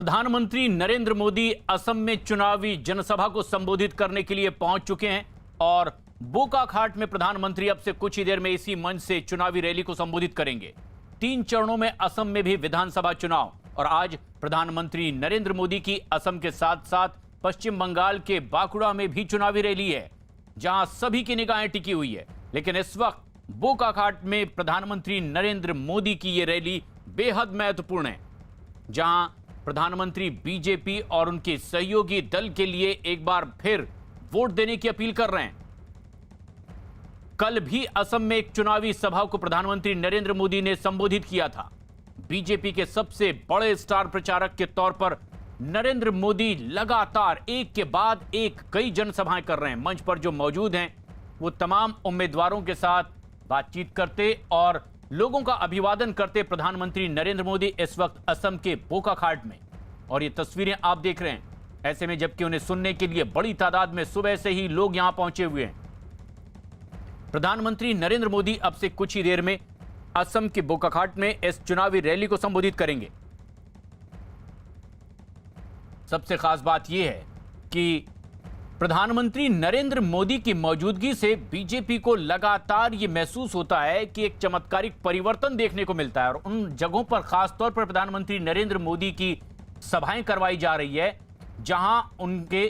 प्रधानमंत्री नरेंद्र मोदी असम में चुनावी जनसभा को संबोधित करने के लिए पहुंच चुके हैं और बोकाखाट में प्रधानमंत्री अब से कुछ ही देर में इसी मंच से चुनावी रैली को संबोधित करेंगे। 3 चरणों में असम में भी विधानसभा चुनाव और आज प्रधानमंत्री नरेंद्र मोदी की असम के साथ साथ पश्चिम बंगाल के बांकुड़ा में भी चुनावी रैली है, जहां सभी की निगाहें टिकी हुई है। लेकिन इस वक्त बोकाखाट में प्रधानमंत्री नरेंद्र मोदी की यह रैली बेहद महत्वपूर्ण है, जहां प्रधानमंत्री बीजेपी और उनके सहयोगी दल के लिए एक बार फिर वोट देने की अपील कर रहे हैं। कल भी असम में एक चुनावी सभा को प्रधानमंत्री नरेंद्र मोदी ने संबोधित किया था। बीजेपी के सबसे बड़े स्टार प्रचारक के तौर पर नरेंद्र मोदी लगातार एक के बाद एक कई जनसभाएं कर रहे हैं। मंच पर जो मौजूद हैं वो तमाम उम्मीदवारों के साथ बातचीत करते और लोगों का अभिवादन करते प्रधानमंत्री नरेंद्र मोदी इस वक्त असम के बोकाखाट में, और ये तस्वीरें आप देख रहे हैं। ऐसे में जबकि उन्हें सुनने के लिए बड़ी तादाद में सुबह से ही लोग यहां पहुंचे हुए हैं। प्रधानमंत्री नरेंद्र मोदी अब से कुछ ही देर में असम के बोकाखाट में इस चुनावी रैली को संबोधित करेंगे। सबसे खास बात यह है कि प्रधानमंत्री नरेंद्र मोदी की मौजूदगी से बीजेपी को लगातार यह महसूस होता है कि एक चमत्कारिक परिवर्तन देखने को मिलता है, और उन जगहों पर खास तौर पर प्रधानमंत्री नरेंद्र मोदी की सभाएं करवाई जा रही है जहां उनके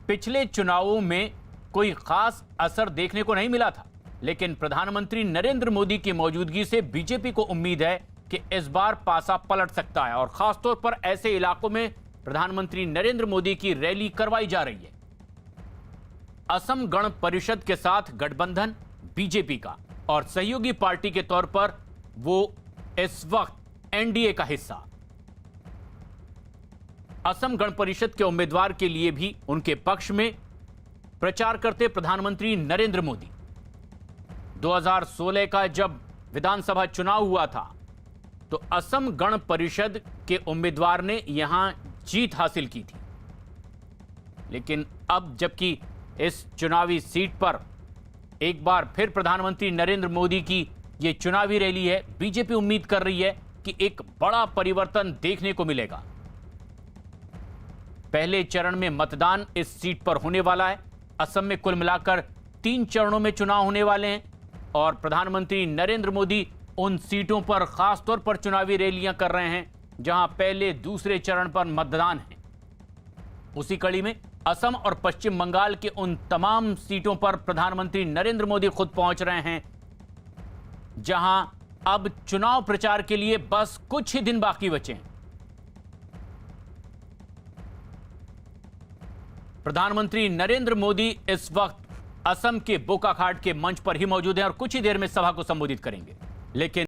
पिछले चुनावों में कोई खास असर देखने को नहीं मिला था। लेकिन प्रधानमंत्री नरेंद्र मोदी की मौजूदगी से बीजेपी को उम्मीद है कि इस बार पासा पलट सकता है, और खासतौर पर ऐसे इलाकों में प्रधानमंत्री नरेंद्र मोदी की रैली करवाई जा रही है। असम गण परिषद के साथ गठबंधन बीजेपी का और सहयोगी पार्टी के तौर पर वो इस वक्त एनडीए का हिस्सा। असम गण परिषद के उम्मीदवार के लिए भी उनके पक्ष में प्रचार करते प्रधानमंत्री नरेंद्र मोदी। 2016 का जब विधानसभा चुनाव हुआ था तो असम गण परिषद के उम्मीदवार ने यहां जीत हासिल की थी। लेकिन अब जबकि इस चुनावी सीट पर एक बार फिर प्रधानमंत्री नरेंद्र मोदी की यह चुनावी रैली है, बीजेपी उम्मीद कर रही है कि एक बड़ा परिवर्तन देखने को मिलेगा। पहले चरण में मतदान इस सीट पर होने वाला है। असम में कुल मिलाकर 3 चरणों में चुनाव होने वाले हैं और प्रधानमंत्री नरेंद्र मोदी उन सीटों पर खासतौर पर चुनावी रैलियां कर रहे हैं जहां पहले दूसरे चरण पर मतदान है। उसी कड़ी में असम और पश्चिम बंगाल के उन तमाम सीटों पर प्रधानमंत्री नरेंद्र मोदी खुद पहुंच रहे हैं जहां अब चुनाव प्रचार के लिए बस कुछ ही दिन बाकी बचे हैं। प्रधानमंत्री नरेंद्र मोदी इस वक्त असम के बोकाखाट के मंच पर ही मौजूद हैं और कुछ ही देर में सभा को संबोधित करेंगे। लेकिन